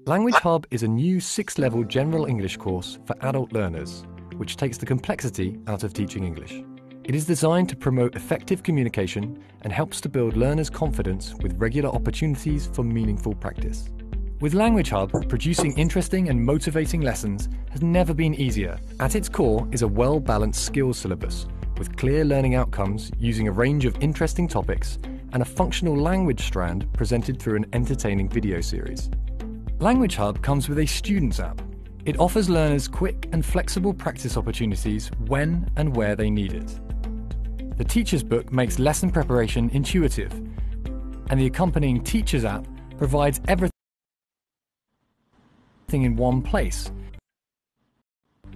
Language Hub is a new 6-level general English course for adult learners, which takes the complexity out of teaching English. It is designed to promote effective communication and helps to build learners' confidence with regular opportunities for meaningful practice. With Language Hub, producing interesting and motivating lessons has never been easier. At its core is a well-balanced skills syllabus with clear learning outcomes using a range of interesting topics and a functional language strand presented through an entertaining video series. Language Hub comes with a Students app. It offers learners quick and flexible practice opportunities when and where they need it. The Teacher's Book makes lesson preparation intuitive, and the accompanying Teacher's app provides everything in one place.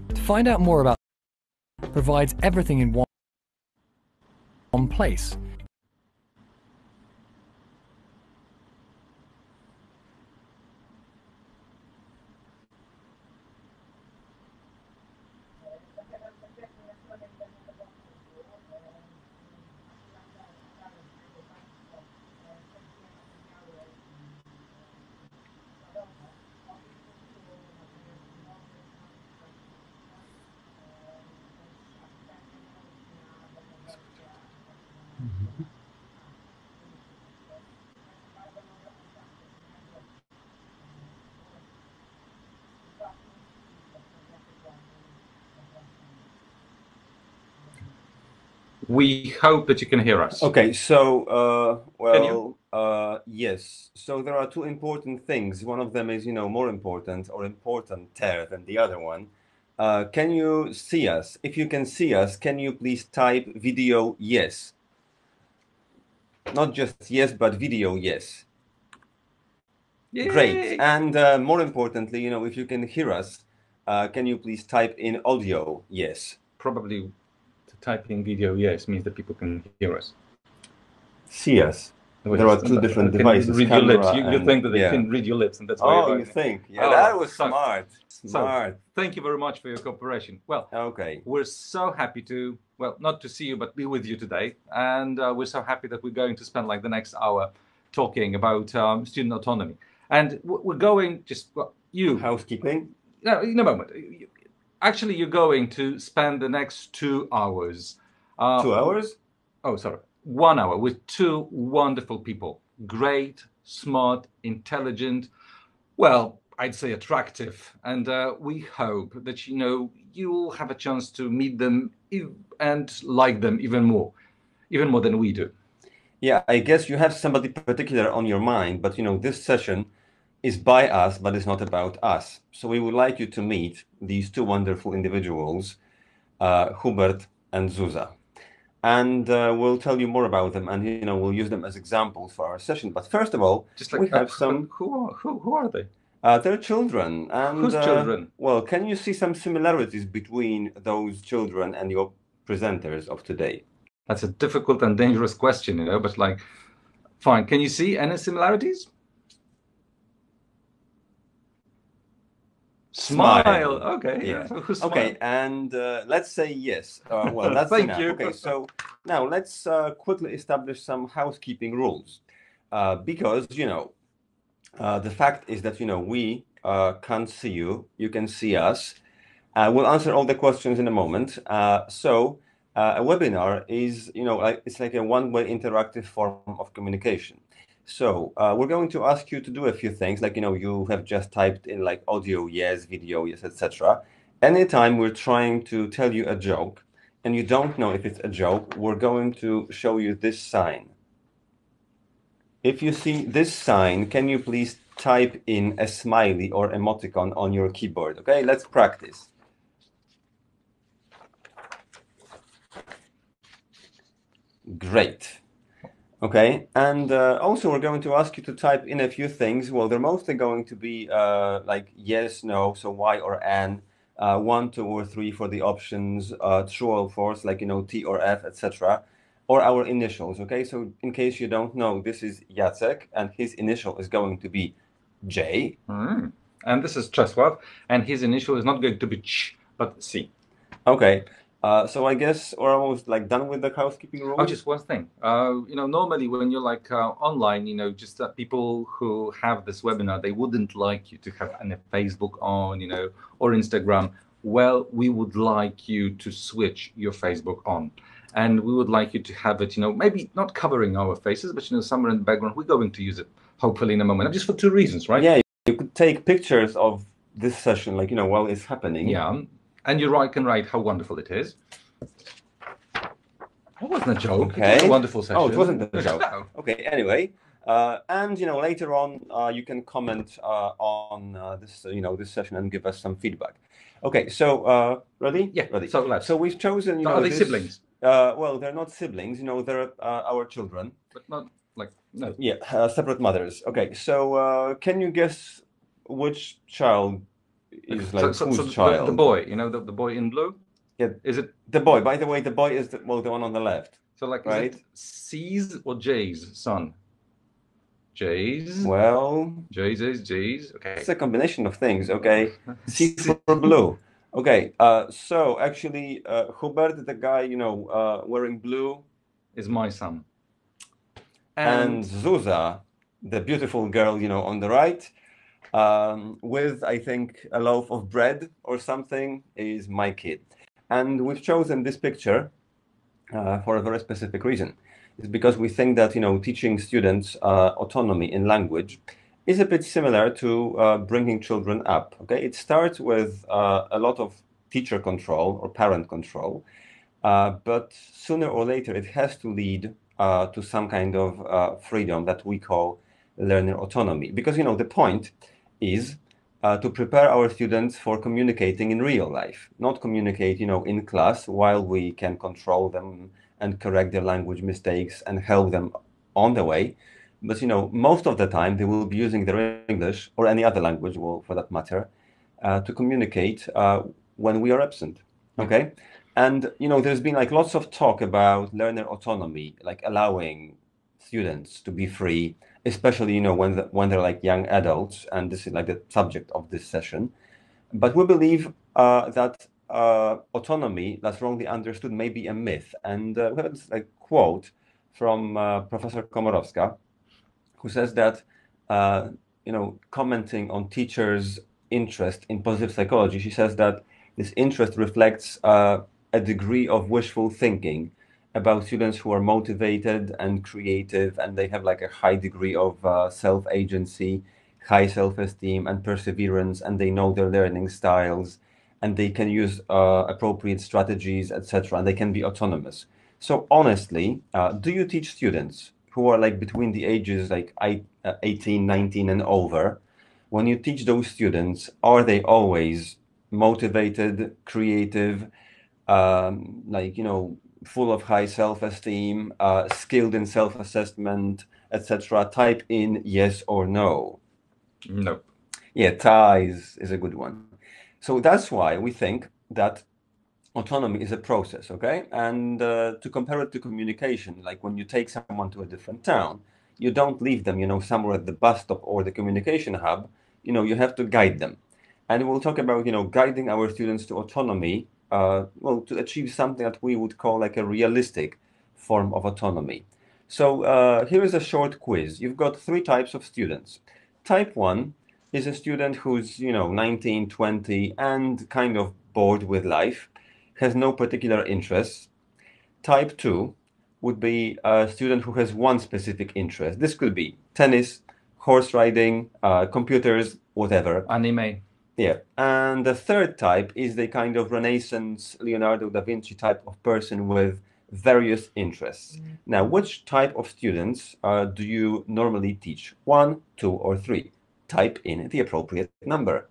To find out more about provides everything in one place. We hope that you can hear us. Okay, so, yes. So there are two important things. One of them is, more important or importanter than the other one. Can you see us? If you can see us, can you please type video yes? Not just yes, but video yes. Yay! Great. And more importantly, if you can hear us, can you please type in audio yes? Probably typing video yes means that people can hear us. See us. There are two different devices. Read your lips. You think that they can read your lips, and that's why. Oh, you think? Yeah, that was smart. Smart. So, thank you very much for your cooperation. Well, okay. We're so happy to, not to see you, but be with you today, and we're so happy that we're going to spend like the next hour talking about student autonomy, and we're going you housekeeping. No, in a moment. Actually, you're going to spend the next 2 hours. 2 hours? Oh, sorry. 1 hour with two wonderful people. Great, smart, intelligent, I'd say attractive. And we hope that, you'll have a chance to meet them and like them even more than we do. Yeah, I guess you have somebody particular on your mind, but, this session is by us, but it's not about us. So we would like you to meet these two wonderful individuals, Hubert and Zuza. And we'll tell you more about them, and we'll use them as examples for our session. But first of all, we have some. Who are they? They're children. And, whose children? Well, can you see some similarities between those children and your presenters of today? That's a difficult and dangerous question, but fine. Can you see any similarities? Smile. Okay. Yeah. Smile? Okay. And let's say yes. That's Thank enough. you. Okay. So now let's quickly establish some housekeeping rules, because the fact is that we can't see you. You can see us. We'll answer all the questions in a moment. So a webinar is it's like a one-way interactive form of communication. So we're going to ask you to do a few things, like, you have just typed in like audio yes, video yes, etc. Anytime we're trying to tell you a joke and you don't know if it's a joke, we're going to show you this sign. If you see this sign, can you please type in a smiley or emoticon on your keyboard? Okay, let's practice. Great. Okay, and also we're going to ask you to type in a few things. Well, they're mostly going to be like yes, no, so Y or N, 1, 2, or 3 for the options, true or false, like, T or F, etc., or our initials. Okay, so in case you don't know, this is Jacek, and his initial is going to be J. And this is Czesław, and his initial is not going to be Ch, but C. Okay, So I guess we're almost like done with the housekeeping rules. Oh, just one thing. Normally when you're like online, just people who have this webinar, they wouldn't like you to have any Facebook on, or Instagram. Well, we would like you to switch your Facebook on. And we would like you to have it, maybe not covering our faces, but, somewhere in the background. We're going to use it, hopefully, in a moment. Just for two reasons, right? Yeah, you could take pictures of this session, like, while it's happening. Yeah. And you can write how wonderful it is. That wasn't a joke. Okay. It was a wonderful session. Oh, it wasn't a joke. No. Okay, anyway. And, later on, you can comment on this, this session and give us some feedback. Okay, so ready? Yeah, ready. So we've chosen, are they siblings? Well, they're not siblings, they're our children. But not like, no. Yeah, separate mothers. Okay, so can you guess which child is like whose child? The boy, the boy in blue? Yeah. Is it the boy? By the way, the boy is the one on the left. So like, right? Is it C's or J's son? J's? Well, J's is J's. Okay. It's a combination of things, okay? C for blue. Okay, so actually, Hubert, the guy, wearing blue, is my son. And Zuza, the beautiful girl, on the right, with, I think, a loaf of bread or something, is my kid. And we've chosen this picture for a very specific reason. It's because we think that, teaching students autonomy in language is a bit similar to bringing children up. Okay, it starts with a lot of teacher control or parent control, but sooner or later it has to lead to some kind of freedom that we call learner autonomy. Because the point is to prepare our students for communicating in real life, not communicate in class while we can control them and correct their language mistakes and help them on the way. But most of the time they will be using their English or any other language, well, for that matter, to communicate when we are absent. Okay, and there's been like lots of talk about learner autonomy, like allowing students to be free, especially when they're like young adults, and this is like the subject of this session. But we believe that autonomy that's wrongly understood may be a myth, and we have this like quote from Professor Komorowska, who says that commenting on teachers' interest in positive psychology, she says that this interest reflects a degree of wishful thinking about students who are motivated and creative, and they have like a high degree of self-agency, high self-esteem and perseverance, and they know their learning styles, and they can use appropriate strategies, etc., and they can be autonomous. So honestly, do you teach students who are like between the ages like 18, 19 and over? When you teach those students, are they always motivated, creative, full of high self-esteem, skilled in self-assessment, etc.? Type in yes or no. No. Yeah, ties is a good one. So that's why we think that autonomy is a process, okay? And to compare it to communication, like when you take someone to a different town, you don't leave them, somewhere at the bus stop or the communication hub. You have to guide them. And we'll talk about, guiding our students to autonomy, to achieve something that we would call like a realistic form of autonomy. So here is a short quiz. You've got 3 types of students. Type 1 is a student who's, 19, 20, and kind of bored with life, has no particular interests. Type 2 would be a student who has one specific interest. This could be tennis, horse riding, computers, whatever. Anime. Yeah. And the third type is the kind of Renaissance Leonardo da Vinci type of person with various interests. Now, which type of students do you normally teach? 1, 2, or 3? Type in the appropriate number.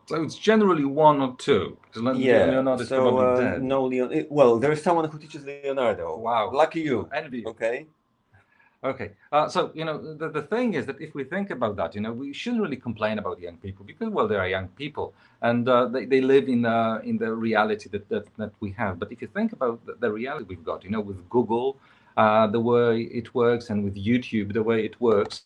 So it's generally 1 or 2. Yeah. Leonardo is probably dead. No, well, there's someone who teaches Leonardo. Wow. Lucky you. Envy. Okay. Okay. So, the thing is that if we think about that, we shouldn't really complain about young people because, well, they are young people and they live in the reality that we have. But if you think about the reality we've got, with Google, the way it works, and with YouTube, the way it works,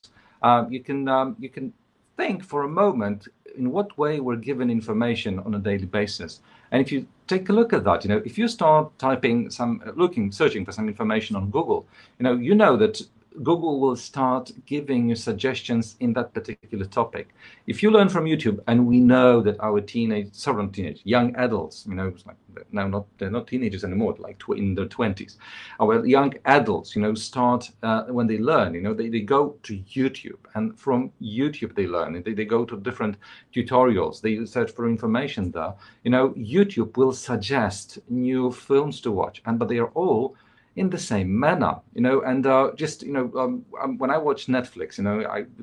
you can think for a moment, in what way we're given information on a daily basis. And if you take a look at that, if you start typing searching for some information on Google, you know that Google will start giving you suggestions in that particular topic. If you learn from YouTube, and we know that our young adults, it's like they're not teenagers anymore, like in their 20s. Our young adults, start when they learn, they go to YouTube, and from YouTube they learn. They go to different tutorials. They search for information there. YouTube will suggest new films to watch, but they are all in the same manner, and when I watched Netflix,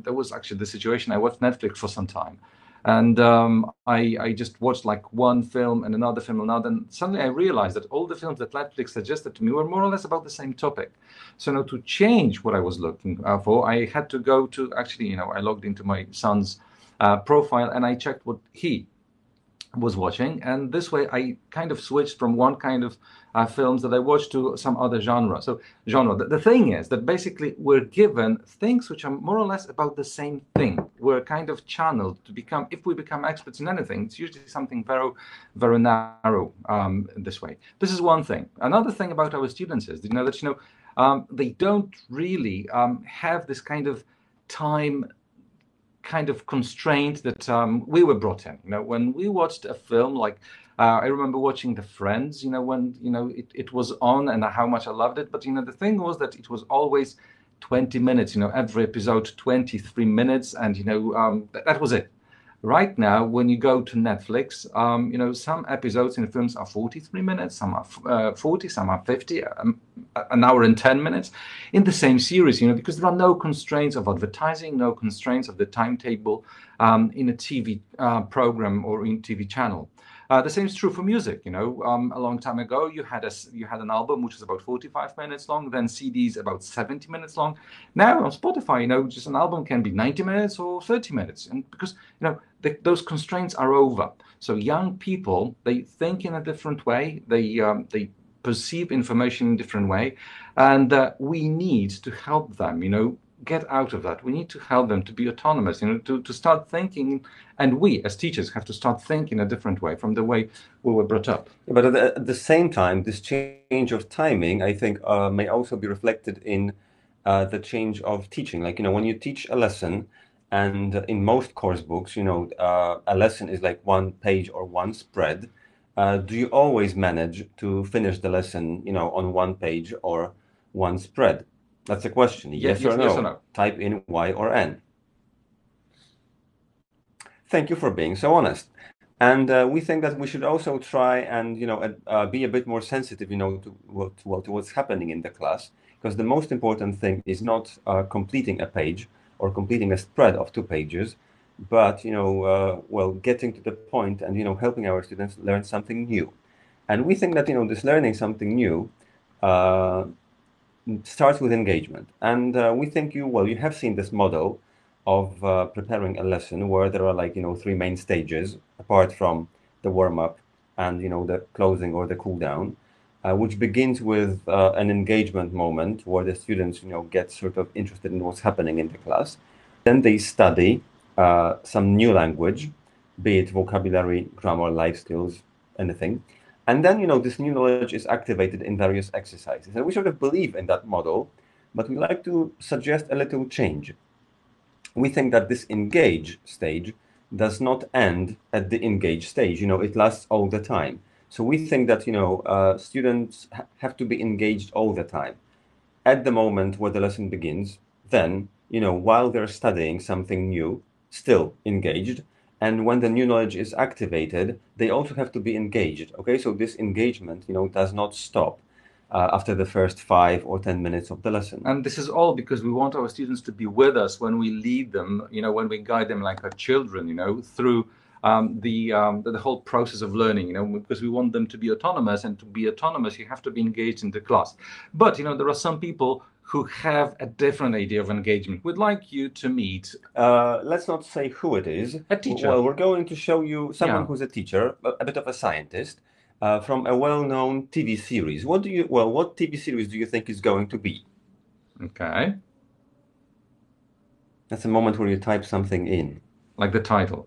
there was actually the situation. I watched Netflix for some time, and I just watched like one film and another film and another, and suddenly I realized that all the films that Netflix suggested to me were more or less about the same topic. So now to change what I was looking for, I had to go to I logged into my son's profile and I checked what he was watching, and this way I kind of switched from one kind of films that I watched to some other genre. The thing is that basically we're given things which are more or less about the same thing. We're kind of channeled to become, if we become experts in anything, it's usually something very, very narrow this way. This is one thing. Another thing about our students is, that they don't really have this kind of time kind of constraint that we were brought in. When we watched a film, like I remember watching The Friends, when it was on, and how much I loved it. But the thing was that it was always 20 minutes. Every episode 23 minutes, and that was it. Right now, when you go to Netflix, some episodes in films are 43 minutes, some are 40, some are 50, an hour and 10 minutes in the same series, because there are no constraints of advertising, no constraints of the timetable in a TV program or in TV channel. The same is true for music. A long time ago, you had an album which was about 45 minutes long, then CDs about 70 minutes long. Now on Spotify, just an album can be 90 minutes or 30 minutes, and because those constraints are over. So young people, they think in a different way. They perceive information in a different way, and we need to help them. Get out of that. We need to help them to be autonomous, to start thinking, and we as teachers have to start thinking a different way from the way we were brought up. But at the same time, this change of timing, I think, may also be reflected in the change of teaching. Like, when you teach a lesson, and in most course books, a lesson is like one page or one spread. Do you always manage to finish the lesson, on one page or one spread? That's a question. Yes or no? Type in Y or N. Thank you for being so honest. And we think that we should also try and be a bit more sensitive, to what's happening in the class, because the most important thing is not completing a page or completing a spread of 2 pages, but getting to the point and helping our students learn something new. And we think that this learning something new starts with engagement. And we think you have seen this model of preparing a lesson where there are 3 main stages, apart from the warm-up and the closing or the cool down, which begins with an engagement moment where the students get sort of interested in what's happening in the class. Then they study some new language, be it vocabulary, grammar, life skills, anything. And then, this new knowledge is activated in various exercises. And we sort of believe in that model, but we like to suggest a little change. We think that this engage stage does not end at the engage stage. It lasts all the time. So we think that, students have to be engaged all the time. At the moment where the lesson begins, then, while they're studying something new, still engaged. And when the new knowledge is activated, they also have to be engaged. Okay, so this engagement, does not stop after the first 5 or 10 minutes of the lesson. And this is all because we want our students to be with us when we lead them, when we guide them like our children, through the whole process of learning, because we want them to be autonomous, and to be autonomous, you have to be engaged in the class. But, there are some people who have a different idea of engagement. We'd like you to meet. Let's not say who it is. A teacher. Well, we're going to show you someone who's a teacher, a bit of a scientist, from a well-known TV series. What TV series do you think is going to be? Okay. That's a moment where you type something in. Like the title.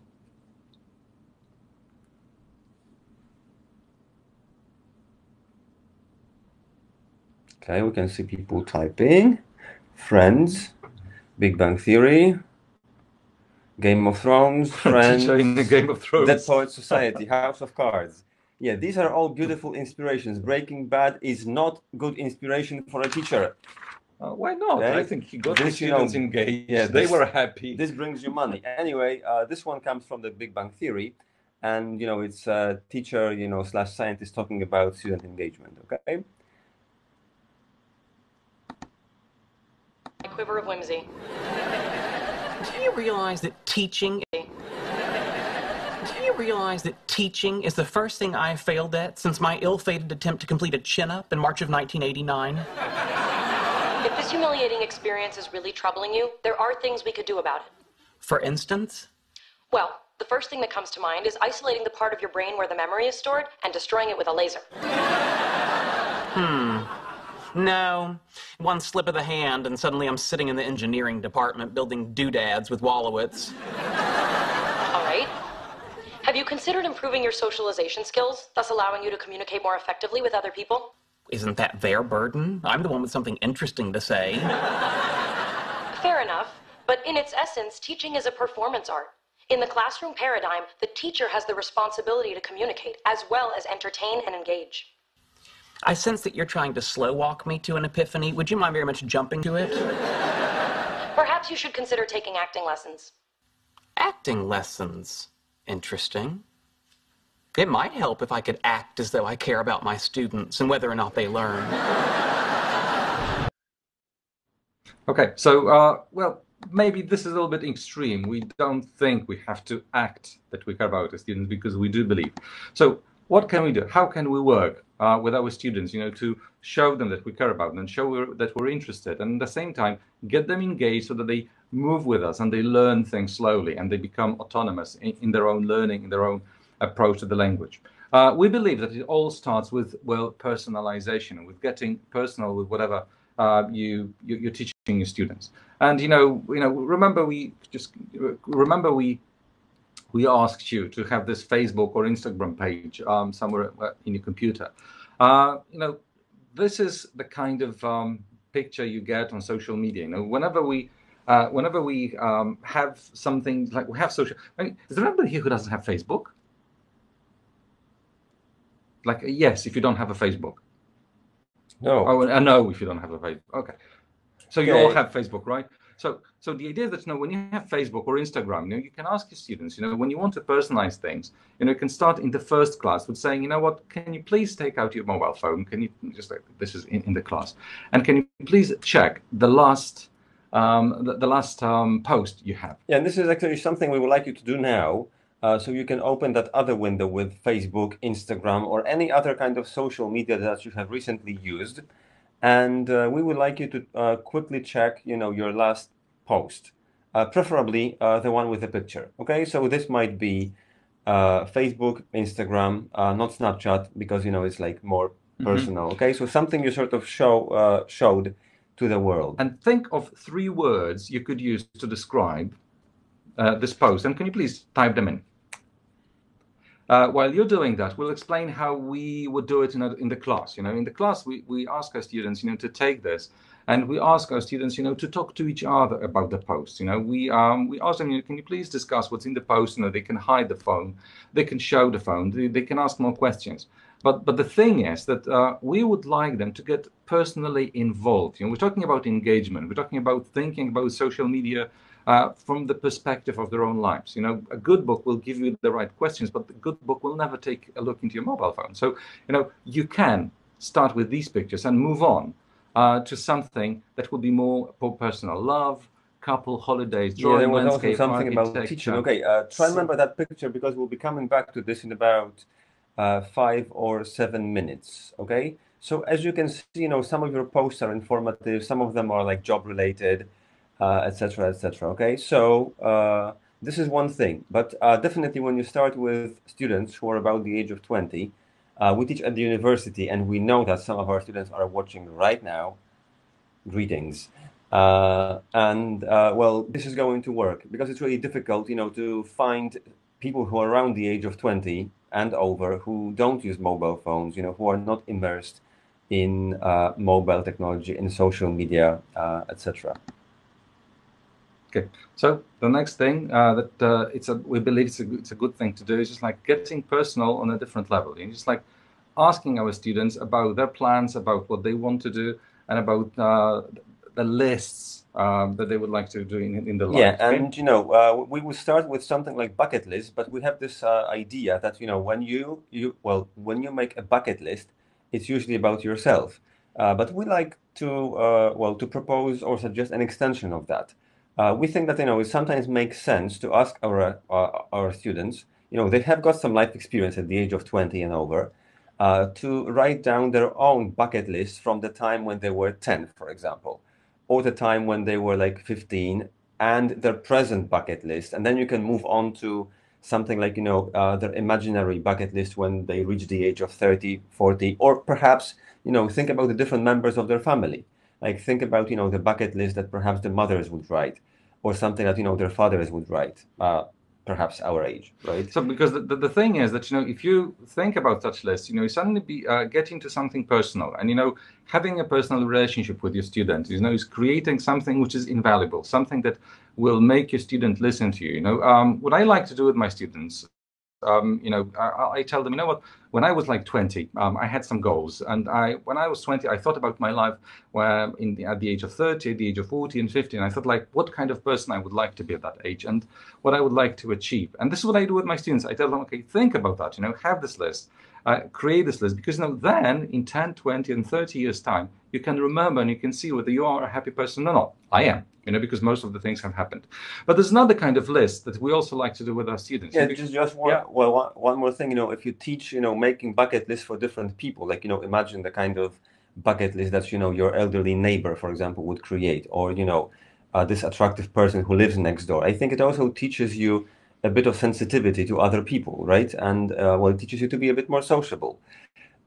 Okay, we can see people typing. Friends, Big Bang Theory, Game of Thrones, Friends, Teacher in the Game of Thrones, Dead Poets Society, House of Cards. Yeah, these are all beautiful inspirations. Breaking Bad is not good inspiration for a teacher. Why not? Okay? I think he got the This, students engaged. yeah, They this- were happy. This brings you money. Anyway, this one comes from the Big Bang Theory, and it's a teacher, slash scientist talking about student engagement. Okay. A quiver of whimsy. Do you realize that teaching is the first thing I have failed at since my ill-fated attempt to complete a chin-up in March of 1989? If this humiliating experience is really troubling you, there are things we could do about it. For instance? Well, the first thing that comes to mind is isolating the part of your brain where the memory is stored and destroying it with a laser. No. One slip of the hand and suddenly I'm sitting in the engineering department building doodads with Wolowitz. All right. Have you considered improving your socialization skills, thus allowing you to communicate more effectively with other people? Isn't that their burden? I'm the one with something interesting to say. Fair enough, but in its essence, teaching is a performance art. In the classroom paradigm, the teacher has the responsibility to communicate, as well as entertain and engage. I sense that you're trying to slow walk me to an epiphany. Would you mind very much jumping to it? Perhaps you should consider taking acting lessons. Acting lessons. Interesting. It might help if I could act as though I care about my students and whether or not they learn. Okay, so, well, maybe this is a little bit extreme. We don't think we have to act that we care about the students because we do believe. So what can we do? How can we work with our students, to show them that we care about them, show that we're interested, and at the same time, get them engaged so that they move with us and they learn things slowly and they become autonomous in their own learning, in their own approach to the language. We believe that it all starts with, well, personalization, with getting personal with whatever you're teaching your students. And remember we asked you to have this Facebook or Instagram page somewhere in your computer. This is the kind of picture you get on social media. Whenever we have something like we have social. Is there anybody here who doesn't have Facebook? Like yes, if you don't have a Facebook. No. Oh, I know if you don't have a Facebook. Okay. So you Okay. all have Facebook, right? So the idea is that when you have Facebook or Instagram, you can ask your students, when you want to personalize things, you can start in the first class with saying, what, can you please take out your mobile phone? Can you just like this is in the class, and can you please check the last post you have? Yeah, and this is actually something we would like you to do now. So you can open that other window with Facebook, Instagram, or any other kind of social media that you have recently used. And we would like you to quickly check, your last post, preferably the one with the picture. Okay, so this might be Facebook, Instagram, not Snapchat, because it's like more personal. Okay, so something you sort of showed to the world. And think of 3 words you could use to describe this post. And can you please type them in? While you're doing that, we'll explain how we would do it in the class. In the class, we ask our students, to take this, and we ask our students, to talk to each other about the post. We ask them, can you please discuss what's in the post? They can hide the phone, they can show the phone, they can ask more questions. But the thing is that we would like them to get personally involved. We're talking about engagement. We're talking about thinking about social media from the perspective of their own lives. A good book will give you the right questions, but the good book will never take a look into your mobile phone. So, you can start with these pictures and move on to something that will be more personal. Love, couple, holidays, drawing, there was also landscape, something about architecture. teaching. Okay, try and remember that picture because we'll be coming back to this in about 5 or 7 minutes. Okay, so as you can see, some of your posts are informative, some of them are like job related, etc., etc. Okay, so this is one thing, but definitely when you start with students who are about the age of 20, we teach at the university, and we know that some of our students are watching right now. Greetings. Well, this is going to work because it's really difficult, to find people who are around the age of 20 and over who don't use mobile phones, who are not immersed in mobile technology, in social media, etc. Okay, so the next thing we believe it's a good thing to do is just like getting personal on a different level. You just like asking our students about their plans, about what they want to do, and about the lists that they would like to do in their life. Yeah, and we will start with something like bucket list, but we have this idea that when you make a bucket list, it's usually about yourself. But we like to to propose or suggest an extension of that. We think that it sometimes makes sense to ask our students, they have got some life experience at the age of 20 and over, to write down their own bucket list from the time when they were 10, for example, or the time when they were like 15, and their present bucket list. And then you can move on to something like, their imaginary bucket list when they reach the age of 30, 40, or perhaps, think about the different members of their family. Like think about, the bucket list that perhaps the mothers would write, or something that, their fathers would write, perhaps our age, right? So because the thing is that, if you think about such lists, you suddenly be getting to something personal, and, having a personal relationship with your student, is creating something which is invaluable, something that will make your student listen to you. What I like to do with my students, I tell them, what, when I was like 20, I had some goals, and when I was 20, I thought about my life where at the age of 30, at the age of 40 and 50, and I thought like what kind of person I would like to be at that age and what I would like to achieve. And this is what I do with my students. I tell them, okay, think about that, have this list, create this list, because then in 10, 20 and 30 years time, you can remember and you can see whether you are a happy person or not. I am. because most of the things have happened. But there's another kind of list that we also like to do with our students. Yeah, just one more thing. If you teach, making bucket lists for different people, like, imagine the kind of bucket list that, your elderly neighbor, for example, would create, or, this attractive person who lives next door. I think it also teaches you a bit of sensitivity to other people, right? And, it teaches you to be a bit more sociable.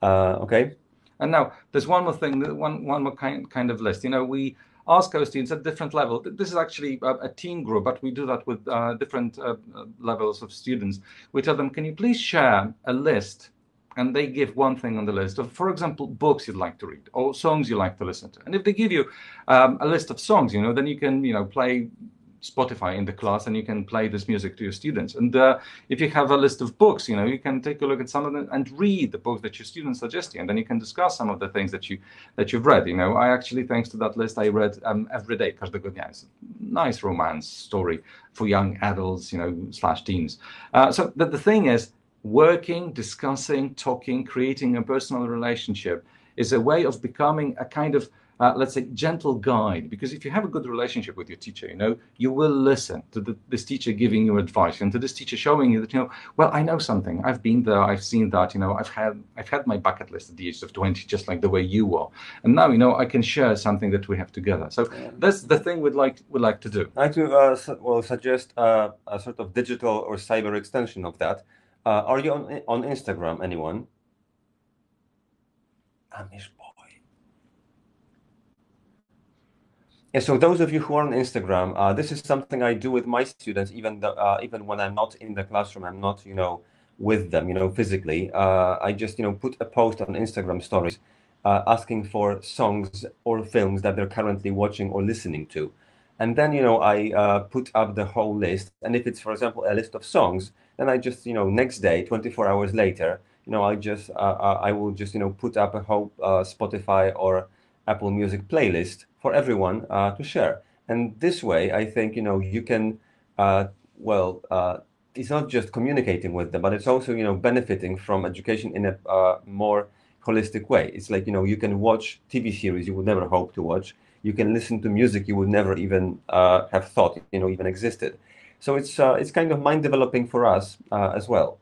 Okay. And now there's one more thing, one more kind of list. We ask our students at different levels. This is actually a teen group, but we do that with different levels of students. We tell them, can you please share a list? And they give one thing on the list of, for example, books you'd like to read or songs you like to listen to. And if they give you a list of songs, then you can, play Spotify in the class and you can play this music to your students. And if you have a list of books, you can take a look at some of them and read the books that your students suggest you, and then you can discuss some of the things that you've read. I actually, thanks to that list, I read every day, każdego dnia. It's a nice romance story for young adults, / teens. So the thing is, working, discussing, talking, creating a personal relationship is a way of becoming a kind of let's say, gentle guide. Because if you have a good relationship with your teacher, you will listen to this teacher giving you advice, and to this teacher showing you that, well, I know something. I've been there. I've seen that. I've had my bucket list at the age of 20, just like the way you are. And now, I can share something that we have together. So that's the thing we'd like to do. I like to suggest a sort of digital or cyber extension of that. Are you on Instagram, anyone? Amish boy. Yeah, so those of you who are on Instagram, this is something I do with my students, even when I'm not in the classroom, I'm not, with them, physically. I just, put a post on Instagram stories asking for songs or films that they're currently watching or listening to. And then, I put up the whole list. And if it's, for example, a list of songs, then I just, next day, 24 hours later, I will just, put up a whole Spotify or Apple Music playlist for everyone to share. And this way, I think, you can, it's not just communicating with them, but it's also, benefiting from education in a more holistic way. It's like, you can watch TV series you would never hope to watch. You can listen to music you would never even have thought, even existed. So it's kind of mind developing for us as well.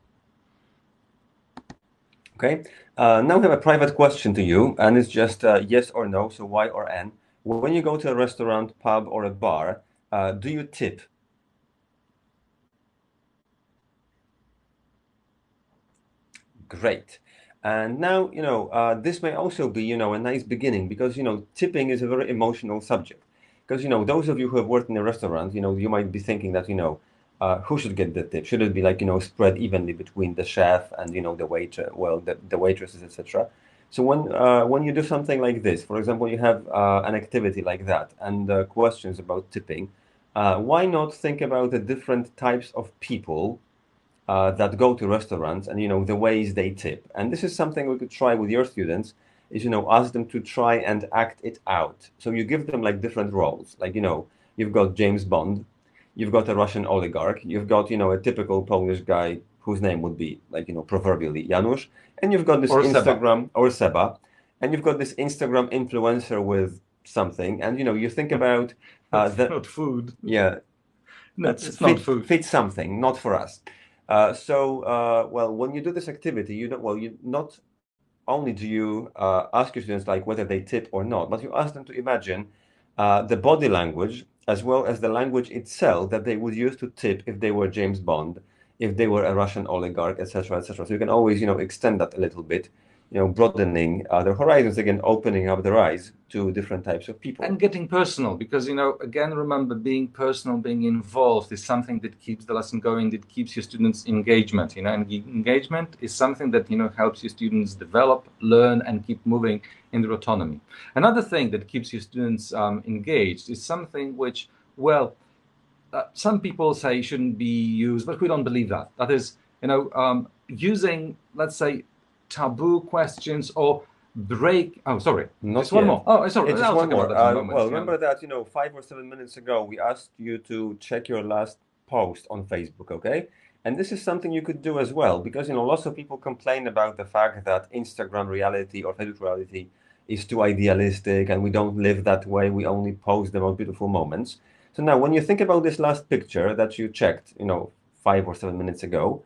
Okay. Now we have a private question to you, and it's just yes or no, so Y or N. When you go to a restaurant, pub, or a bar, do you tip? Great. And now, this may also be, a nice beginning, because, tipping is a very emotional subject. Because, those of you who have worked in a restaurant, you might be thinking that, who should get the tip? Should it be like, spread evenly between the chef and, the waiter, the waitresses, etc.? So when you do something like this, for example, you have an activity like that and questions about tipping, why not think about the different types of people that go to restaurants and, the ways they tip. And this is something we could try with your students, is, ask them to try and act it out. So you give them like different roles, like, you've got James Bond, you've got a Russian oligarch, you've got, a typical Polish guy whose name would be like, proverbially Janusz, and you've got this Or Instagram Seba. or Seba, and you've got this Instagram influencer with something, and, you think about That's not food. yeah, No, it's not food. fit something, not for us. Well, when you do this activity, you not only do you ask your students like whether they tip or not, but you ask them to imagine the body language as well as the language itself that they would use to tip if they were James Bond, if they were a Russian oligarch, etc., etc. So you can always, extend that a little bit, broadening their horizons, again, opening up their eyes to different types of people. And getting personal, because, again, remember, being personal, being involved is something that keeps the lesson going, that keeps your students' engagement, and engagement is something that, helps your students develop, learn, and keep moving in their autonomy. Another thing that keeps your students engaged is something which, well, some people say shouldn't be used, but we don't believe that. That is, using, let's say, taboo questions or break. Oh, sorry. Not one yet. more. Oh, sorry. Just I'll one talk more. about that in a moment. Well, remember that 5 or 7 minutes ago we asked you to check your last post on Facebook, okay? And this is something you could do as well, because lots of people complain about the fact that Instagram reality or Facebook reality is too idealistic, and we don't live that way. We only post the most beautiful moments. So now, when you think about this last picture that you checked, 5 or 7 minutes ago,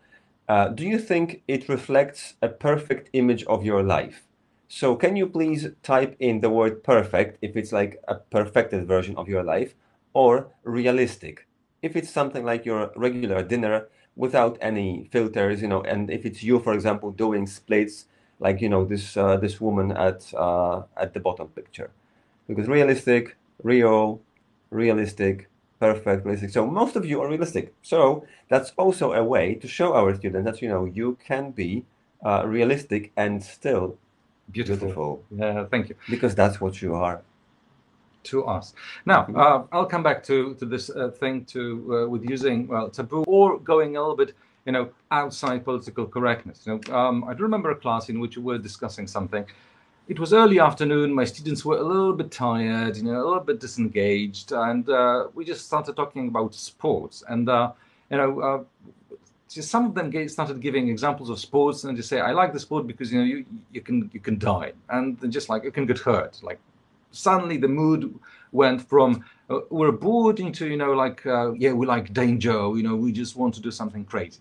do you think it reflects a perfect image of your life? So can you please type in the word perfect if it's like a perfected version of your life, or realistic if it's something like your regular dinner without any filters, and if it's you, for example, doing splits like this woman at the bottom picture. Because realistic, real, realistic, perfect, realistic. So most of you are realistic. So that's also a way to show our students that you can be realistic and still beautiful. Yeah, thank you. Because that's what you are. To us. Now, I'll come back to this thing with using taboo or going a little bit outside political correctness. I do remember a class in which we were discussing something. It was early afternoon. My students were a little bit tired, a little bit disengaged, and we just started talking about sports. And just some of them started giving examples of sports, and just say, "I like the sport because you can die, and just like you can get hurt." Like suddenly the mood went from we're bored into we like danger. We just want to do something crazy.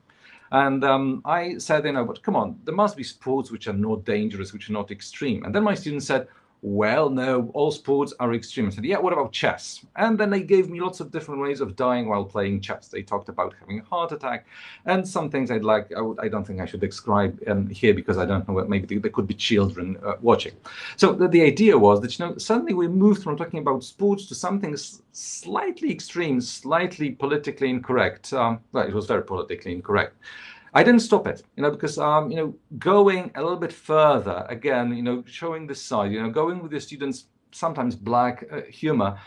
And I said, but come on, there must be sports which are not dangerous, which are not extreme. And then my students said, well, no, all sports are extreme. I said, yeah, what about chess? And then they gave me lots of different ways of dying while playing chess. They talked about having a heart attack and some things I don't think I should describe here because I don't know, maybe there could be children watching. So the idea was that, suddenly we moved from talking about sports to something slightly extreme, slightly politically incorrect. Well, it was very politically incorrect. I didn't stop it, because, going a little bit further, again, showing this side, going with your students, sometimes black humor,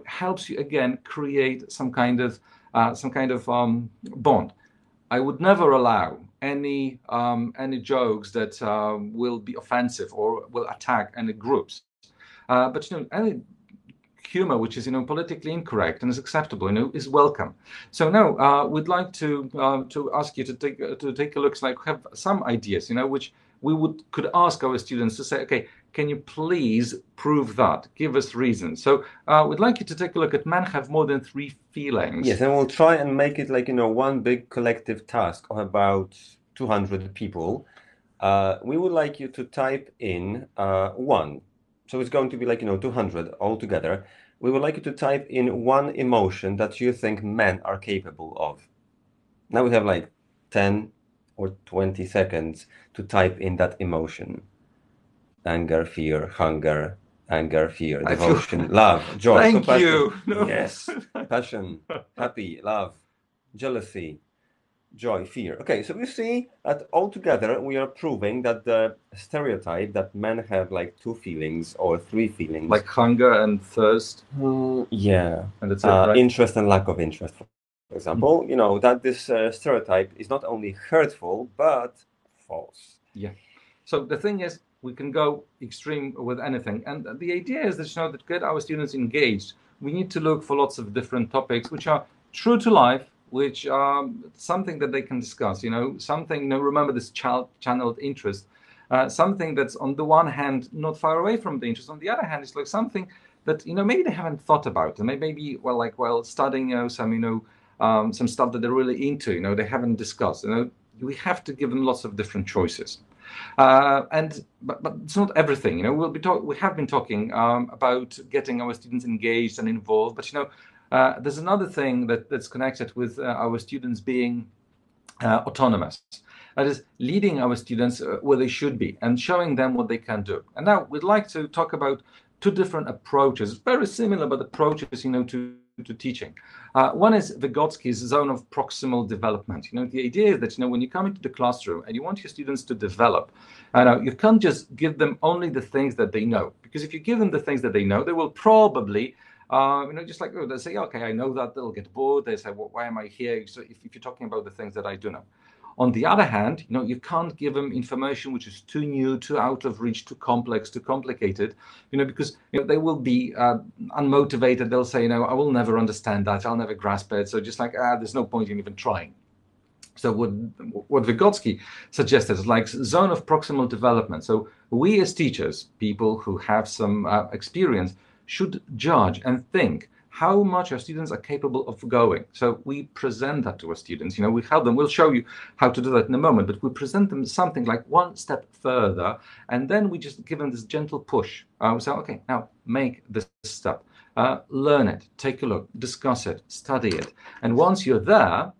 helps you, again, create some kind of bond. I would never allow any jokes that will be offensive or will attack any groups. But, any humor which is politically incorrect and is acceptable is welcome. So now we'd like to ask you to take a look, like have some ideas which we could ask our students to say, okay, can you please prove that, give us reasons. So we'd like you to take a look at men have more than 3 feelings. Yes, and we'll try and make it like one big collective task of about 200 people. We would like you to type in 1. So it's going to be like 200 altogether. We would like you to type in 1 emotion that you think men are capable of. Now we have like 10 or 20 seconds to type in that emotion. Anger, fear, hunger, anger, fear, devotion, love, joy, Thank compassion. you. No. Yes, passion, happy, love, jealousy, joy, fear. Okay, so we see that altogether we are proving that the stereotype that men have like 2 feelings or 3 feelings, like hunger and thirst. Yeah, and that's it, right? Interest and lack of interest, for example. You know that this stereotype is not only hurtful but false. Yeah. So the thing is, we can go extreme with anything, and the idea is that that to get our students engaged, we need to look for lots of different topics which are true to life, which are something that they can discuss. Something. Remember this channeled interest, something that's on the one hand not far away from the interest, on the other hand it's like something that maybe they haven't thought about, and maybe while studying some stuff that they're really into, they haven't discussed. We have to give them lots of different choices. But it's not everything. We have been talking about getting our students engaged and involved, but there's another thing that's connected with our students being autonomous. That is, leading our students where they should be and showing them what they can do. And now we'd like to talk about 2 different approaches, very similar, but approaches, to teaching. One is Vygotsky's zone of proximal development. The idea is that, when you come into the classroom and you want your students to develop, you can't just give them only the things that they know. Because if you give them the things that they know, they will probably, just like, they say, okay, I know that, they'll get bored. They say, well, why am I here? So if you're talking about the things that I do know. On the other hand, you can't give them information which is too new, too out of reach, too complex, too complicated, because they will be unmotivated. They'll say, I will never understand that. I'll never grasp it. So just like, there's no point in even trying. So what Vygotsky suggested is like zone of proximal development. So we as teachers, people who have some experience, should judge and think how much our students are capable of going. So we present that to our students. We help them. We'll show you how to do that in a moment, but we present them something like one step further, and then we just give them this gentle push. We say, okay, now make this step. Learn it, take a look, discuss it, study it. And once you're there,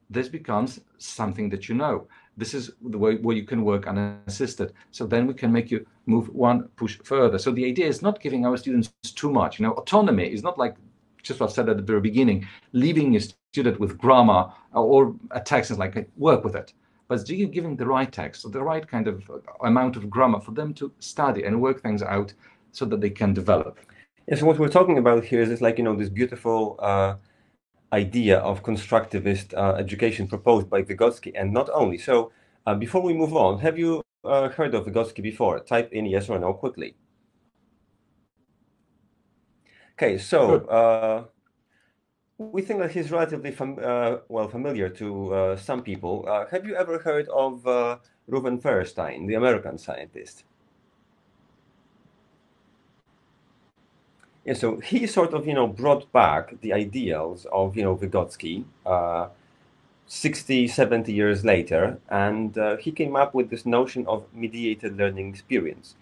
this becomes something that you know. This is the way where you can work unassisted. So then we can make you move one push further. So the idea is not giving our students too much. Autonomy is not like Czesław said at the very beginning, leaving your student with grammar or a text is like, work with it. But do you giving the right text or the right kind of amount of grammar for them to study and work things out so that they can develop? Yeah, so what we're talking about here is like, this beautiful idea of constructivist education proposed by Vygotsky, and not only. So before we move on, have you heard of Vygotsky before? Type in yes or no quickly. Okay, so we think that he's relatively familiar to some people. Have you ever heard of Reuven Feuerstein, the American scientist? Yeah, so he sort of, brought back the ideals of, Vygotsky 60, 70 years later, and he came up with this notion of mediated learning experience.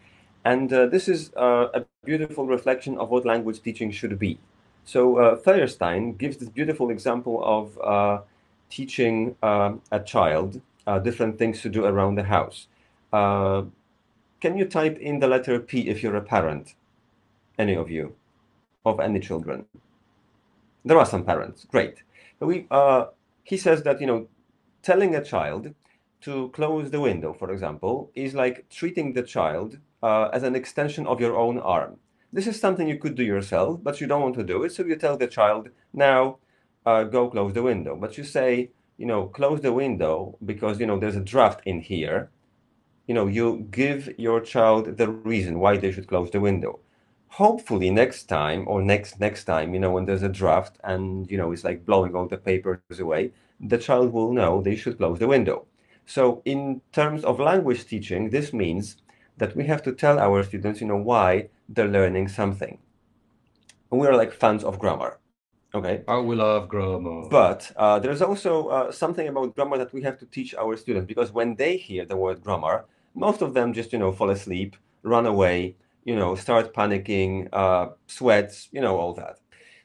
And this is a beautiful reflection of what language teaching should be. So Feuerstein gives this beautiful example of teaching a child different things to do around the house. Can you type in the letter P if you're a parent? Any of you? Of any children? There are some parents, great. But he says that, telling a child to close the window, for example, is like treating the child as an extension of your own arm. This is something you could do yourself, but you don't want to do it, so you tell the child, now go close the window. But you say, close the window because, there's a draft in here. You give your child the reason why they should close the window. Hopefully next time or next time, when there's a draft and, it's like blowing all the papers away, the child will know they should close the window. So in terms of language teaching, this means that we have to tell our students, why they're learning something. We're like fans of grammar. Okay. Oh, we love grammar. But there's also something about grammar that we have to teach our students, because when they hear the word grammar, most of them just, fall asleep, run away, start panicking, sweats, all that.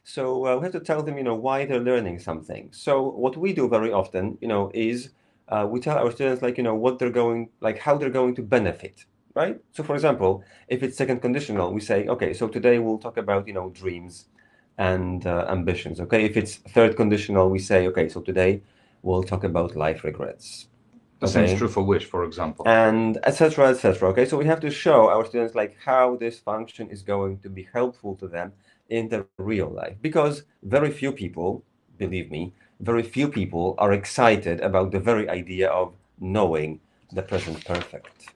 So we have to tell them, why they're learning something. So what we do very often, is we tell our students, what they're going, how they're going to benefit, right? So for example, if it's second conditional, we say, okay, so today we'll talk about, dreams and ambitions. Okay, if it's third conditional, we say, okay, so today we'll talk about life regrets. The same is true for wish, for example. And etc., etc. Okay, so we have to show our students like how this function is going to be helpful to them in the real life, because very few people, believe me, very few people are excited about the very idea of knowing the present perfect.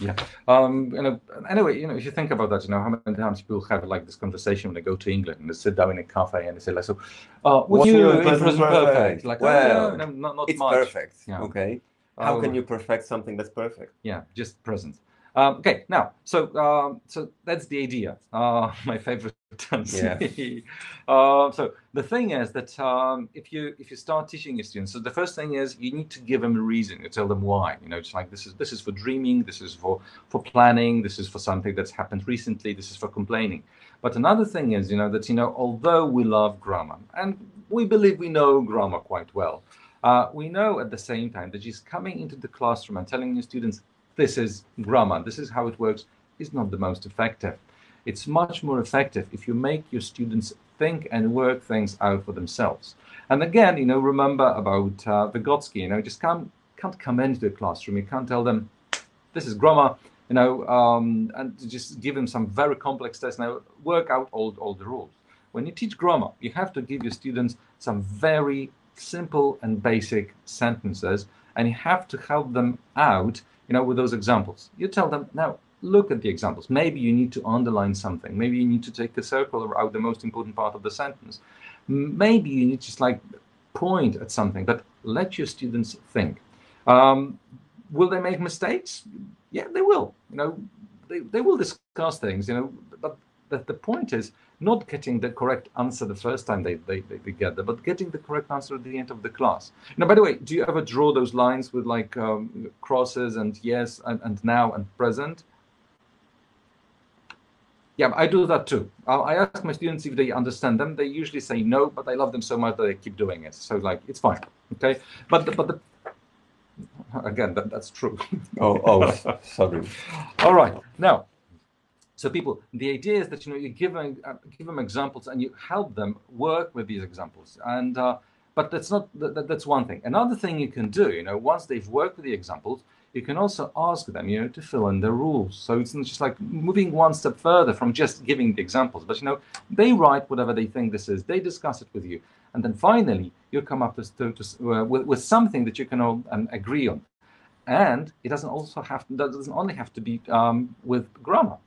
Yeah. Anyway, if you think about that, how many times people have like this conversation when they go to England and they sit down in a cafe and they say like, so, what's your present perfect? Like, well, not it's much. Perfect. Yeah. Okay. How can you perfect something that's perfect? Yeah, just present. Okay, now, so that's the idea. My favorite tense. Yeah. So the thing is that if you start teaching your students, so the first thing is you need to give them a reason. You tell them why. It's like this is for dreaming. This is for planning. This is for something that's happened recently. This is for complaining. But another thing is that although we love grammar and we believe we know grammar quite well, we know at the same time that just coming into the classroom and telling your students, this is grammar, this is how it works, is not the most effective. It's much more effective if you make your students think and work things out for themselves. And again, remember about Vygotsky, just can't come into the classroom, you can't tell them, this is grammar, and just give them some very complex tests, now work out all the rules. When you teach grammar, you have to give your students some very simple and basic sentences, and you have to help them out with those examples. You tell them, now look at the examples. Maybe you need to underline something. Maybe you need to take a circle out the most important part of the sentence. Maybe you need to just like point at something, but let your students think. Will they make mistakes? Yeah, they will. They will discuss things, but the point is not getting the correct answer the first time they get there, but getting the correct answer at the end of the class. By the way, do you ever draw those lines with like crosses and yes and now and present? Yeah, I do that too. I ask my students if they understand them. They usually say no, but I love them so much that they keep doing it. So like, it's fine, okay? But again, that's true. Oh, sorry. All right, now. So people, the idea is that you give them examples and you help them work with these examples. And but that's one thing. Another thing you can do, once they've worked with the examples, you can also ask them, to fill in the rules. So it's not just like moving one step further from just giving the examples, but they write whatever they think this is. They discuss it with you, and then finally you come up with something that you can all agree on. And it doesn't only have to be with grammar.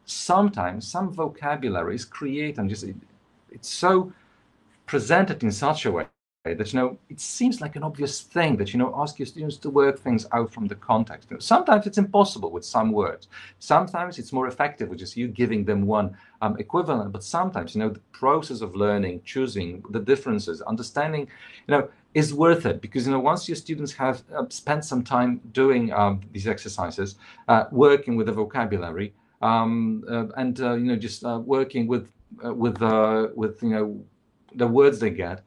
Sometimes some vocabulary is created and it's so presented in such a way that it seems like an obvious thing that ask your students to work things out from the context. Sometimes it's impossible with some words. Sometimes it's more effective with just you giving them one equivalent. But sometimes the process of learning, choosing the differences, understanding is worth it, because once your students have spent some time doing these exercises, working with the vocabulary, and just working with the words they get,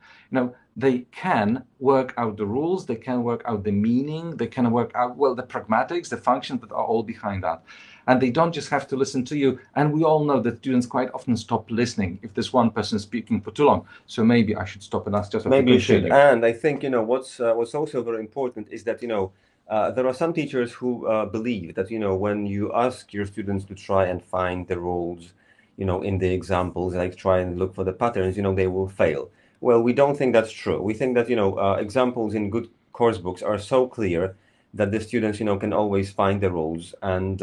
they can work out the rules, they can work out the meaning, they can work out the pragmatics, the functions that are all behind that. And they don't just have to listen to you. And we all know that students quite often stop listening if there's one person speaking for too long. So maybe I should stop and ask Jacek. Maybe you should. And I think what's also very important is that there are some teachers who believe that when you ask your students to try and find the rules, in the examples, like try and look for the patterns, they will fail. Well, we don't think that's true. We think that examples in good course books are so clear that the students can always find the rules. And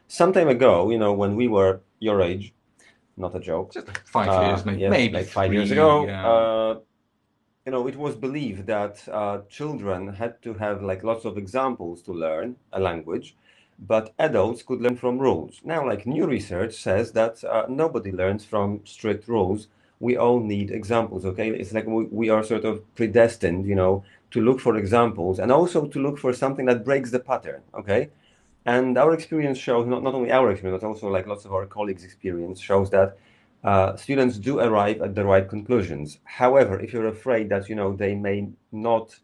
some time ago, when we were your age, not a joke, just like 5 years, maybe, yes, maybe like 5 years ago, it was believed that children had to have like lots of examples to learn a language, but adults could learn from rules. Now, like new research says that nobody learns from strict rules. We all need examples, okay? It's like we are sort of predestined, to look for examples and also to look for something that breaks the pattern, okay? And our experience shows, not only our experience, but also like lots of our colleagues' experience shows that students do arrive at the right conclusions. However, if you're afraid that, they may not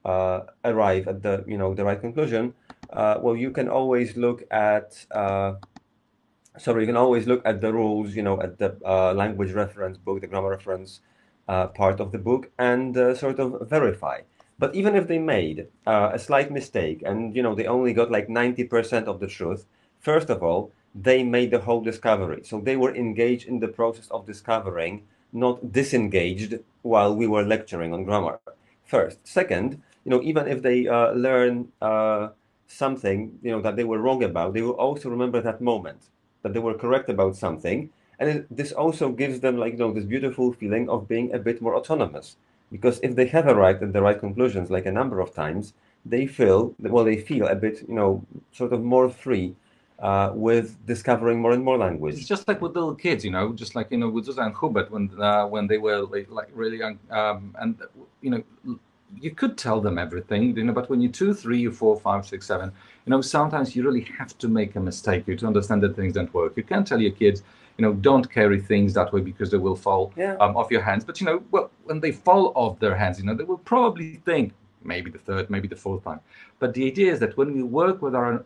arrive at the, the right conclusion, well, you can always look at you can always look at the rules, at the language reference book, the grammar reference part of the book and sort of verify. But even if they made a slight mistake and, they only got like 90% of the truth, first of all, they made the whole discovery. So they were engaged in the process of discovering, not disengaged while we were lecturing on grammar. First. Second, even if they learn something, that they were wrong about, they will also remember that moment, that they were correct about something. And this also gives them this beautiful feeling of being a bit more autonomous. Because if they have arrived at the right conclusions like a number of times, they feel a bit, sort of more free with discovering more and more language. It's just like with little kids, just like, with Zuza and Hubert when they were like really young. And, you could tell them everything, but when you're 2, 3, 4, 5, 6, 7, sometimes you really have to make a mistake to understand that things don't work. You can't tell your kids, don't carry things that way because they will fall off your hands. But, when they fall off their hands, they will probably think, maybe the third, maybe the fourth time. But the idea is that when we work with our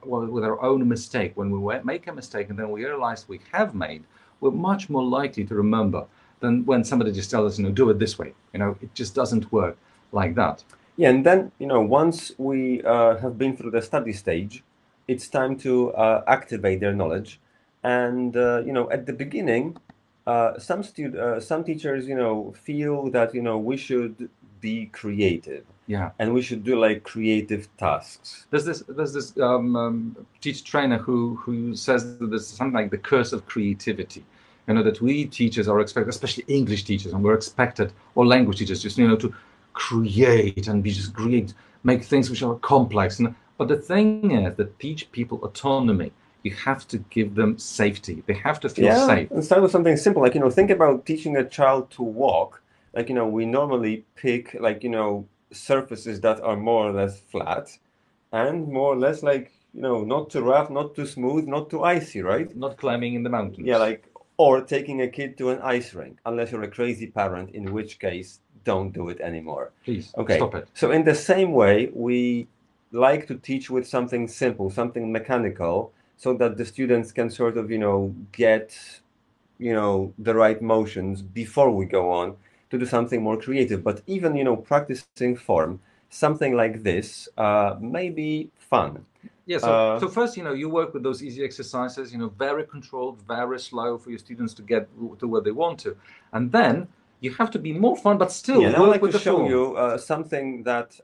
own mistake, when we make a mistake and then we realize we have made, we're much more likely to remember than when somebody just tells us, do it this way. It just doesn't work like that. Yeah, and then, once we have been through the study stage, it's time to activate their knowledge. And, at the beginning, some teachers, feel that, we should be creative. Yeah. And we should do like creative tasks. There's this teacher trainer who says that there's something like the curse of creativity. That we teachers are expected, especially English teachers, and we're expected, or language teachers, just, to create and make things which are complex. But the thing is that teach people autonomy. You have to give them safety. They have to feel safe. And start with something simple, like, think about teaching a child to walk. Like, we normally pick, like, surfaces that are more or less flat and more or less like, not too rough, not too smooth, not too icy, right? Not climbing in the mountains. Yeah, or taking a kid to an ice rink, unless you're a crazy parent, in which case, don't do it anymore. Please, okay. Stop it. So in the same way, we like to teach with something simple, something mechanical, so that the students can sort of, get, the right motions before we go on to do something more creative. But even, practicing form, something like this may be fun. Yeah, so first, you work with those easy exercises, very controlled, very slow for your students to get to where they want to. And then you have to be more fun, but still work I would like with to the show form. you something that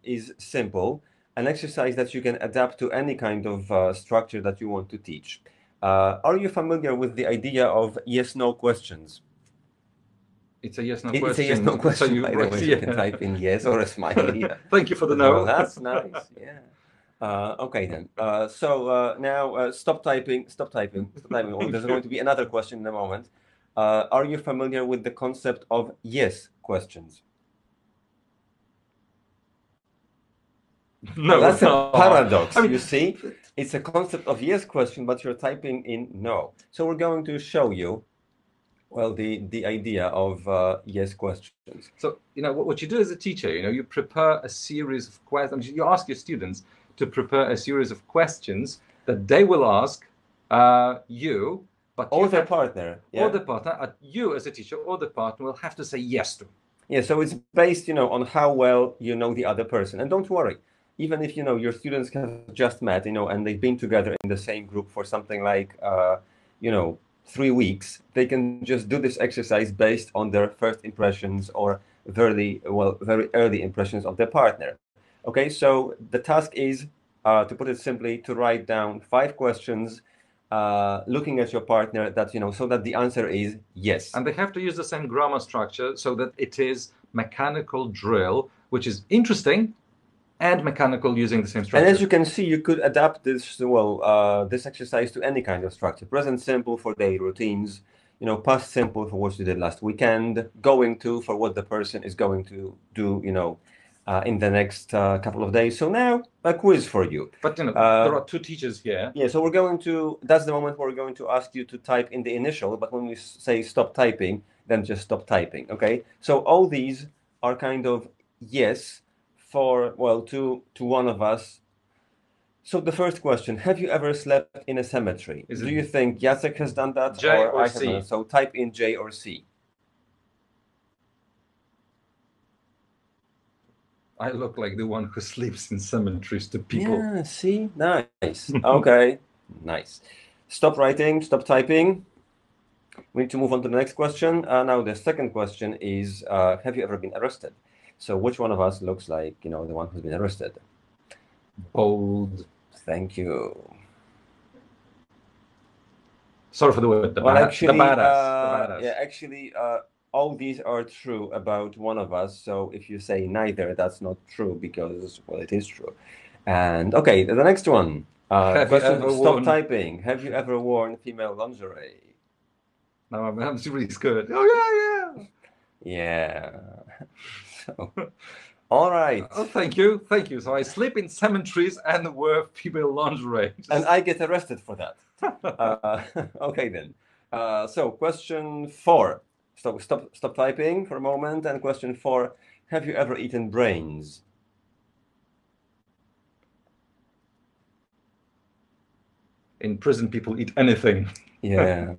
is simple, an exercise that you can adapt to any kind of structure that you want to teach. Are you familiar with the idea of yes-no questions? It's a yes-no It's question. a yes-no question, So by the way. You can type in yes or a smiley. Thank you for the no. Well, that's nice, yeah. Okay then. So now stop typing. Oh, there's going to be another question in a moment. Are you familiar with the concept of yes questions? No, that's no. a paradox. You see, it's a concept of yes question, but you're typing in no. So we're going to show you, well, the idea of yes questions. So what you do as a teacher, you prepare a series of questions. You ask your students to prepare a series of questions that they will ask you, but or their partner, or the partner, you as a teacher or the partner will have to say yes to. Yeah, so it's based, on how well you know the other person. And don't worry, even if your students have just met, and they've been together in the same group for something like 3 weeks, they can just do this exercise based on their first impressions or very early impressions of their partner. Okay, so the task is, to put it simply, to write down 5 questions looking at your partner that, so that the answer is yes. And they have to use the same grammar structure so that it is mechanical drill, which is interesting and mechanical using the same structure. And as you can see, you could adapt this, this exercise to any kind of structure. Present simple for daily routines, past simple for what you did last weekend, going to for what the person is going to do, in the next couple of days. So now a quiz for you. But there are 2 teachers here. Yeah, so that's the moment where we're going to ask you to type in the initial, but when we say stop typing, then just stop typing, okay? So all these are kind of yes for, to one of us. So the first question, have you ever slept in a cemetery? Do you think Jacek has done that? J or C? So type in J or C. I look like the one who sleeps in cemeteries to people. Yeah, see? Nice. Okay, nice. Stop writing, stop typing. We need to move on to the next question. Now, the second question is, have you ever been arrested? So which one of us looks like, the one who's been arrested? Bold. Thank you. Sorry for the word. The Actually, the badass. yeah, actually, all these are true about one of us. So if you say neither, that's not true because, well, it is true. And okay, the next one. Stop typing. Have you ever worn female lingerie? No, I'm really scared. Oh, yeah. Yeah. So, all right. Oh, thank you. So I sleep in cemeteries and wear female lingerie. And I get arrested for that. Okay, then. So question 4. Stop typing for a moment. And question 4, have you ever eaten brains? In prison, people eat anything. Yeah.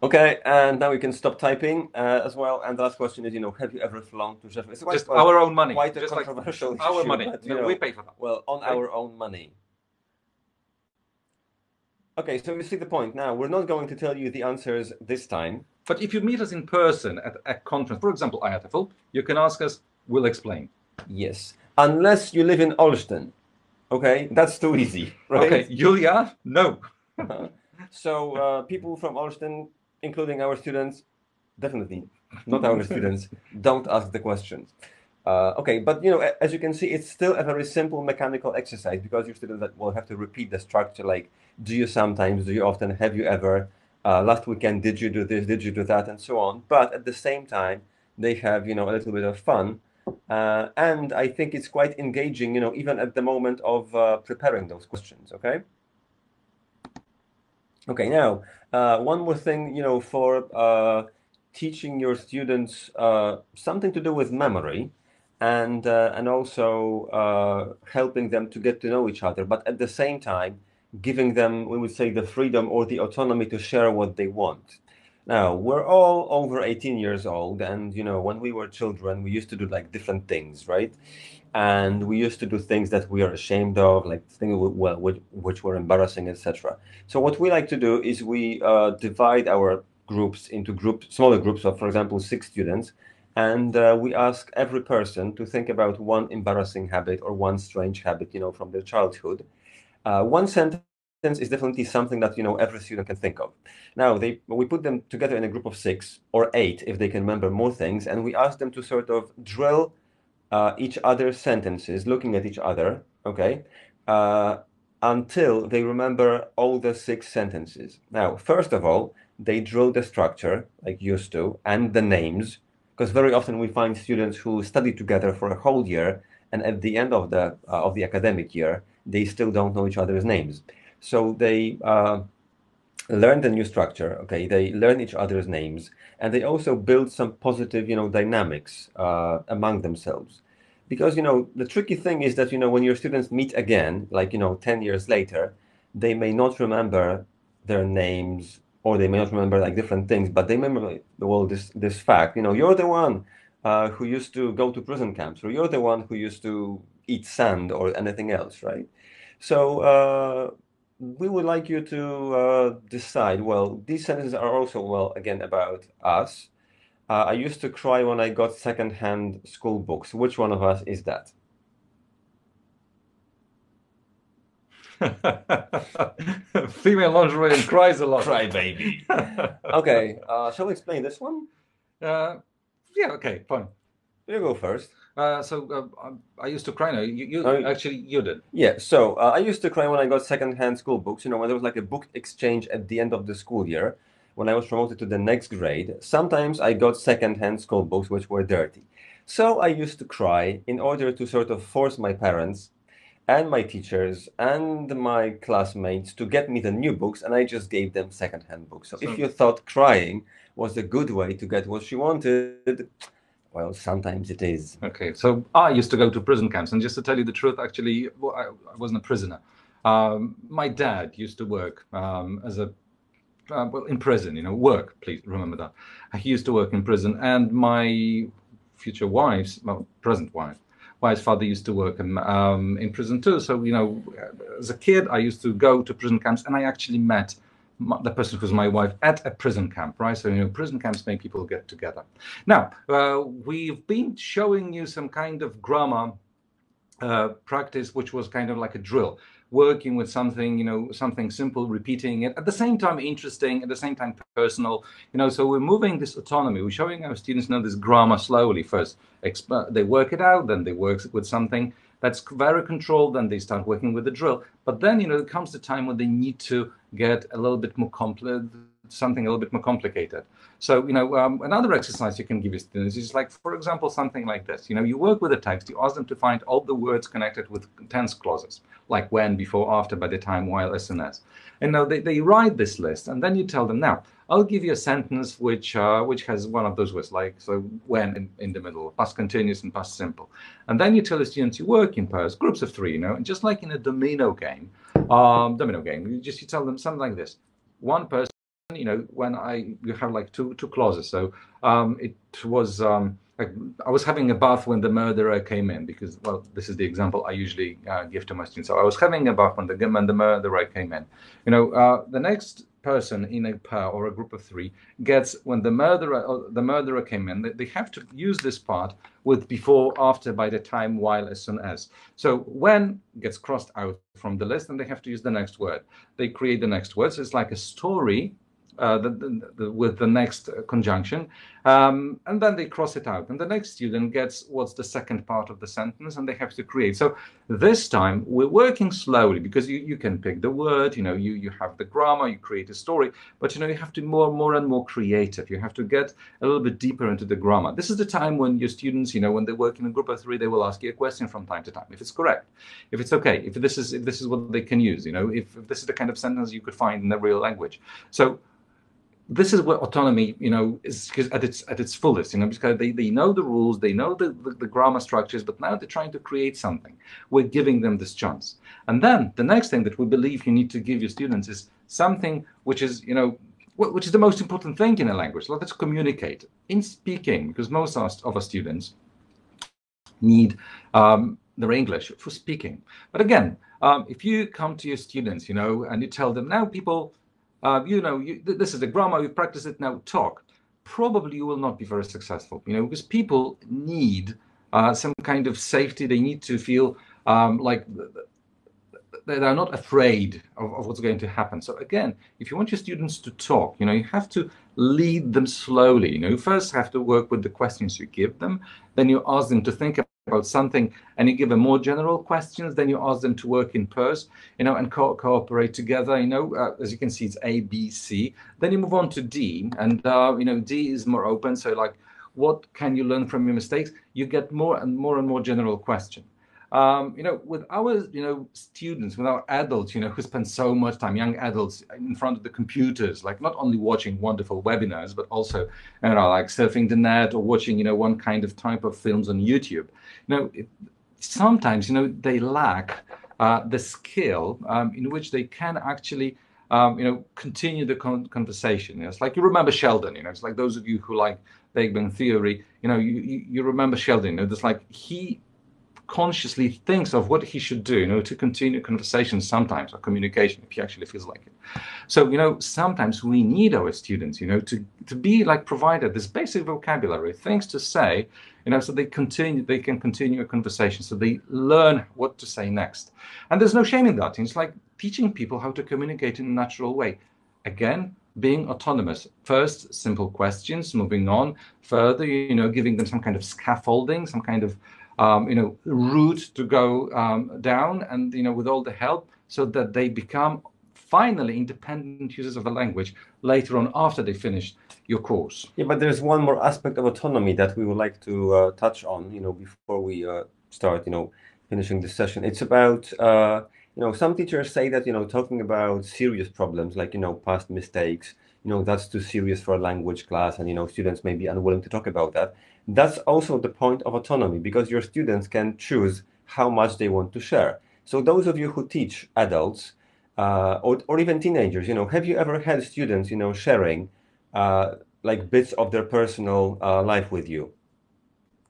Okay, and now we can stop typing as well. And the last question is, have you ever flown to Czesław? It's just our own money. Quite a just controversial our issue, money. But, we pay for that. Well, on our own money. Okay, so you see the point. Now, we're not going to tell you the answers this time. But if you meet us in person at a conference, for example, IATFL, you can ask us, we'll explain. Yes, unless you live in Olsztyn. Okay, that's too easy, right? Okay, Julia, no. So people from Olsztyn, including our students, definitely not our students, don't ask the questions. Okay, but as you can see, it's still a very simple mechanical exercise because your students will have to repeat the structure like, do you sometimes, do you often, have you ever, last weekend, did you do this, did you do that, and so on. But at the same time, they have, a little bit of fun. And I think it's quite engaging, even at the moment of preparing those questions, okay? Okay, now, one more thing, for teaching your students something to do with memory and also helping them to get to know each other, but at the same time, giving them, we would say, the freedom or the autonomy to share what they want. Now, we're all over 18 years old, and, when we were children, we used to do, like, different things, right? And we used to do things that we are ashamed of, like things, well, which were embarrassing, etc. So what we like to do is we divide our groups into smaller groups of, for example, 6 students, and we ask every person to think about one embarrassing habit or one strange habit, from their childhood. One sentence is definitely something that every student can think of. Now we put them together in a group of 6 or 8 if they can remember more things, and we ask them to sort of drill each other's sentences, looking at each other, okay, until they remember all the 6 sentences. Now, first of all, they drill the structure, like used to, and the names, because very often we find students who study together for a whole year, and at the end of the academic year, they still don't know each other's names. So they learn the new structure, okay, they learn each other's names, and they also build some positive, dynamics among themselves. Because, the tricky thing is that, when your students meet again, like, 10 years later, they may not remember their names, or they may not remember, like, different things, but they remember, well, this fact, you're the one who used to go to prison camps, or you're the one who used to eat sand or anything else, right? So we would like you to decide, well, these sentences are also, well, again, about us. I used to cry when I got second-hand school books. Which one of us is that? Female lingerie and cries a lot. Cry baby. Okay, shall we explain this one? Yeah, okay, fine. You go first. I used to cry. No, actually, you did. Yeah, so I used to cry when I got second-hand school books. When there was like a book exchange at the end of the school year, when I was promoted to the next grade. Sometimes I got second-hand school books which were dirty. So I used to cry in order to sort of force my parents and my teachers and my classmates to get me the new books, and I just gave them second-hand books. So if you thought crying was a good way to get what she wanted, well, sometimes it is. Okay, so I used to go to prison camps, and just to tell you the truth, actually, well, I wasn't a prisoner. My dad used to work as a well, in prison, work, please remember that. He used to work in prison, and my future wife's, well, present wife, wife's father used to work in prison too. So, as a kid, I used to go to prison camps, and I actually met the person who's my wife at a prison camp, right? So, prison camps make people get together. Now, we've been showing you some kind of grammar practice, which was kind of like a drill, working with something, something simple, repeating it, at the same time interesting, at the same time personal, so we're moving this autonomy. We're showing our students this grammar slowly. First, they work it out, then they work with something that's very controlled, then they start working with the drill. But then, it comes the time when they need to get a little bit more something a little bit more complicated. So, another exercise you can give your students is like, for example, something like this. You work with a text, you ask them to find all the words connected with tense clauses, like when, before, after, by the time, while, as soon as. And now they write this list, and then you tell them, now, I'll give you a sentence which has one of those words, like, so when in the middle, past continuous and past simple. And then you tell the students you work in pairs, groups of three, and just like in a domino game, you tell them something like this. One person, when you have like two clauses. So it was like I was having a bath when the murderer came in, because, well, this is the example I usually give to my students. So I was having a bath when the murderer came in. The next person in a pair or a group of three gets when the murderer came in. They have to use this part with before, after, by the time, while, as soon as. So when gets crossed out from the list, and they have to use the next word. They create the next word. So it's like a story with the next conjunction, and then they cross it out, and the next student gets what's the second part of the sentence, and they have to create. So this time we're working slowly, because you can pick the word, you have the grammar, you create a story, but you have to be more and more creative. You have to get a little bit deeper into the grammar. This is the time when your students, when they work in a group of three, they will ask you a question from time to time, if it's corrcorrect, if it's okay, if this is what they can use, if this is the kind of sentence you could find in the real language. So this is what autonomy, is at its fullest, because they know the rules, they know the grammar structures, but now they're trying to create something. We're giving them this chance. And then the next thing that we believe you need to give your students is something which is, which is the most important thing in a language. Let's communicate in speaking, because most of our students need their English for speaking. But again, if you come to your students, and you tell them, now people, this is the grammar, you practice it, now talk. Probably you will not be very successful, because people need some kind of safety. They need to feel like they are not afraid of what's going to happen. So again, if you want your students to talk, you have to lead them slowly. You first have to work with the questions you give them, then you ask them to think about something, and you give them more general questions, then you ask them to work in pairs, and cooperate together. As you can see, it's A, B, C. Then you move on to D, and D is more open. So like, what can you learn from your mistakes? You get more and more general question. With our, students, with our adults, who spend so much time, young adults, in front of the computers, like not only watching wonderful webinars, but also, like surfing the net or watching, one kind of type of films on YouTube. Sometimes, they lack the skill in which they can actually, continue the conversation. It's like, you remember Sheldon, it's like those of you who like Big Bang Theory, you remember Sheldon, there's like, he consciously thinks of what he should do, to continue conversation sometimes, or communication, if he actually feels like it. So, sometimes we need our students, to be like provided this basic vocabulary, things to say, so they can continue a conversation, so they learn what to say next. And there's no shame in that. It's like teaching people how to communicate in a natural way. Again, being autonomous. First, simple questions, moving on further, giving them some kind of scaffolding, some kind of route to go down, and with all the help, so that they become finally independent users of the language later on, after they finish your course. Yeah, but there's one more aspect of autonomy that we would like to touch on, before we start, finishing this session. It's about, some teachers say that, talking about serious problems, like, past mistakes, that's too serious for a language class, and, students may be unwilling to talk about that. That's also the point of autonomy, because your students can choose how much they want to share. So those of you who teach adults, or even teenagers, have you ever had students, sharing like bits of their personal life with you?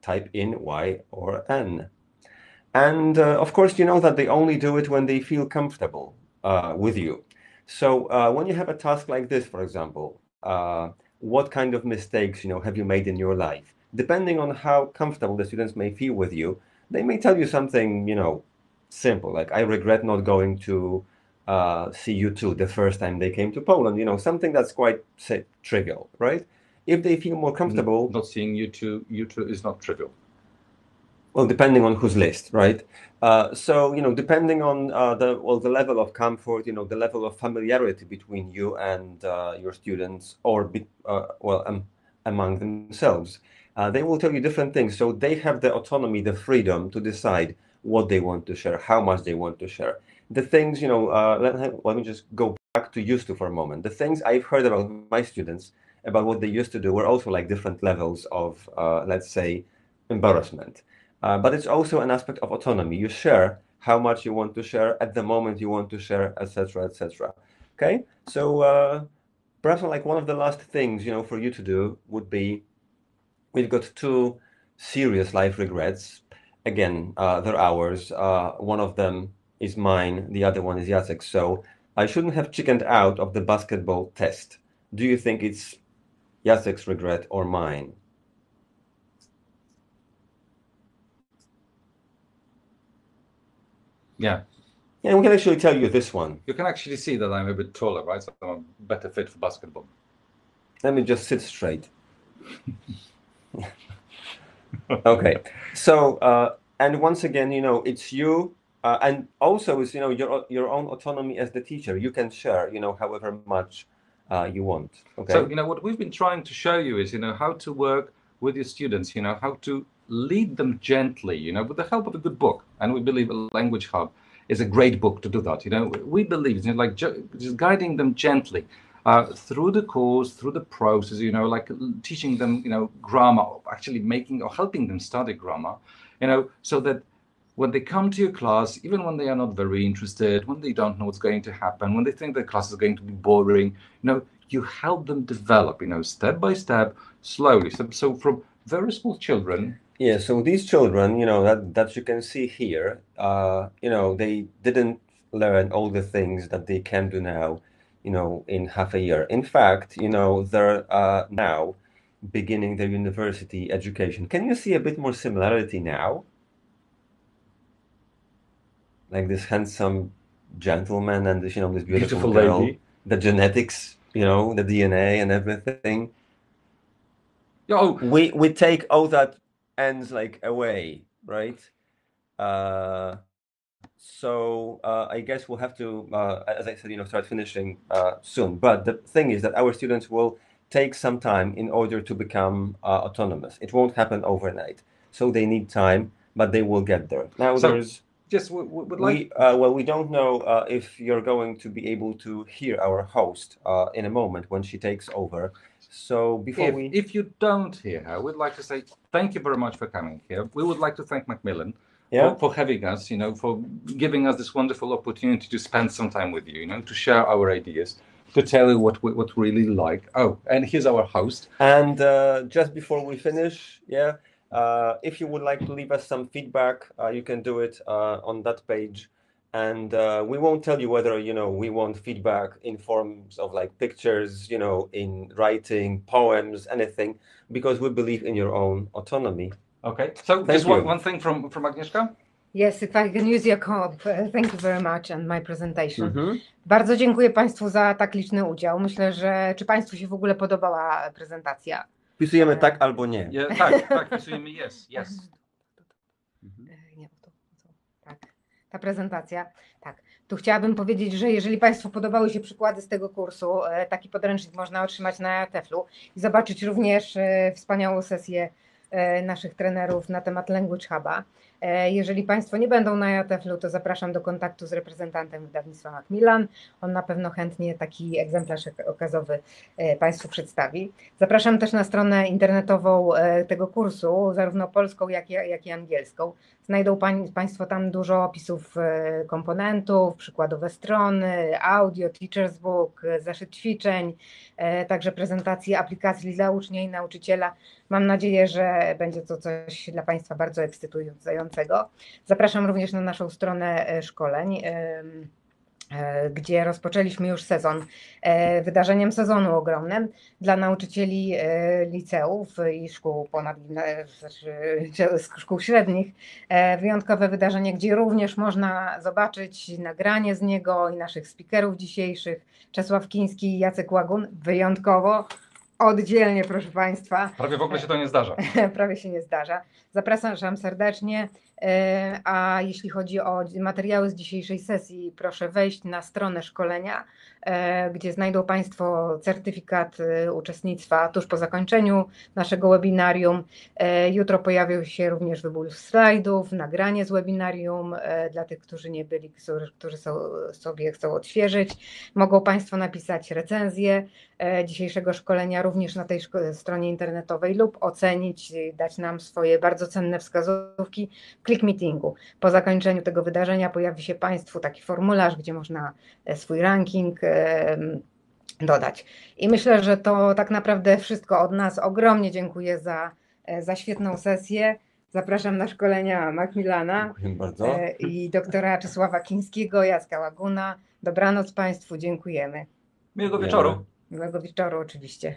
Type in Y or N. And of course, you know that they only do it when they feel comfortable with you. So when you have a task like this, for example, what kind of mistakes, have you made in your life? Depending on how comfortable the students may feel with you, they may tell you something, simple, like I regret not going to see you two the first time they came to Poland, something that's quite, say, trivial, right? If they feel more comfortable, not seeing you two is not trivial. Well, depending on whose list, right? So, depending on the level of comfort, the level of familiarity between you and your students, or among themselves, they will tell you different things. So they have the autonomy, the freedom to decide what they want to share, how much they want to share. The things, let me just go back to used to for a moment. The things I've heard about my students, about what they used to do, were also like different levels of, let's say, embarrassment. But it's also an aspect of autonomy. You share how much you want to share at the moment you want to share, etc., etc. Okay, so perhaps like one of the last things for you to do would be, we've got two serious life regrets. Again, they're ours. One of them is mine. The other one is Jacek. So I shouldn't have chickened out of the basketball test. Do you think it's Jacek's regret or mine? Yeah. Yeah, we can actually tell you this one. You can actually see that I'm a bit taller, right? So I'm a better fit for basketball. Let me just sit straight. Okay. So, and once again, it's you, and also it's, your own autonomy as the teacher. You can share, however much you want. Okay. So, what we've been trying to show you is, how to work with your students, how to lead them gently, with the help of a good book. And we believe a Language Hub is a great book to do that. We believe, like just guiding them gently through the course, through the process, like teaching them, grammar, actually making or helping them study grammar, so that when they come to your class, even when they are not very interested, when they don't know what's going to happen, when they think the class is going to be boring, you help them develop, step by step, slowly. So from very small children. Yeah, so these children, that you can see here, they didn't learn all the things that they can do now, in half a year. In fact, they're now beginning their university education. Can you see a bit more similarity now? Like this handsome gentleman and this, this beautiful girl, lady. The genetics, the DNA and everything. Oh, we take all that ends like away, right? So I guess we'll have to, as I said, start finishing soon. But the thing is that our students will take some time in order to become autonomous. It won't happen overnight. So they need time, but they will get there. Now Yes, we don't know if you're going to be able to hear our host in a moment when she takes over. So before if you don't hear her, we'd like to say thank you very much for coming here. We would like to thank Macmillan for having us, for giving us this wonderful opportunity to spend some time with you, to share our ideas, to tell you what we really like. Oh, and here's our host. And just before we finish, if you would like to leave us some feedback, you can do it on that page. And we won't tell you whether, we want feedback in forms of like pictures, in writing, poems, anything, because we believe in your own autonomy. Okay. So just one thing from Agnieszka? Yes, if I can use your comp. Thank you very much and my presentation. Bardzo dziękuję Państwu za tak liczny udział. Myślę, że czy Państwu się w ogóle podobała prezentacja? Wpisujemy tak albo nie. Tak, wpisujemy yes. Nie, tak. Ta prezentacja, tak. Tu chciałabym powiedzieć, że jeżeli Państwu podobały się przykłady z tego kursu, taki podręcznik można otrzymać na TEFL-u i zobaczyć również wspaniałą sesję naszych trenerów na temat Language Huba. Jeżeli Państwo nie będą na JATEFL-u, to zapraszam do kontaktu z reprezentantem wydawnictwa Macmillan. On na pewno chętnie taki egzemplarz okazowy Państwu przedstawi. Zapraszam też na stronę internetową tego kursu, zarówno polską, jak i angielską. Znajdą Państwo tam dużo opisów komponentów, przykładowe strony, audio, teacher's book, zeszyt ćwiczeń, także prezentacje aplikacji dla ucznia i nauczyciela. Mam nadzieję, że będzie to coś dla Państwa bardzo ekscytującego. Zapraszam również na naszą stronę szkoleń, gdzie rozpoczęliśmy już sezon, wydarzeniem sezonu ogromnym dla nauczycieli liceów i szkół szkół średnich. Wyjątkowe wydarzenie, gdzie również można zobaczyć nagranie z niego i naszych speakerów dzisiejszych, Czesław Kiński i Jacek Łagun, wyjątkowo. Oddzielnie, proszę Państwa. Prawie w ogóle się to nie zdarza. Prawie się nie zdarza. Zapraszam serdecznie. A jeśli chodzi o materiały z dzisiejszej sesji, proszę wejść na stronę szkolenia, gdzie znajdą Państwo certyfikat uczestnictwa tuż po zakończeniu naszego webinarium. Jutro pojawił się również wybór slajdów, nagranie z webinarium dla tych, którzy nie byli, którzy sobie chcą odświeżyć. Mogą Państwo napisać recenzję dzisiejszego szkolenia również na tej stronie internetowej lub ocenić, dać nam swoje bardzo cenne wskazówki w Click Meetingu. Po zakończeniu tego wydarzenia pojawi się Państwu taki formularz, gdzie można swój ranking dodać. I myślę, że to tak naprawdę wszystko od nas. Ogromnie dziękuję za świetną sesję. Zapraszam na szkolenia Macmillana i doktora Czesława Kińskiego, Jacka Łaguna. Dobranoc Państwu, dziękujemy. Miłego wieczoru. Miłego wieczoru oczywiście.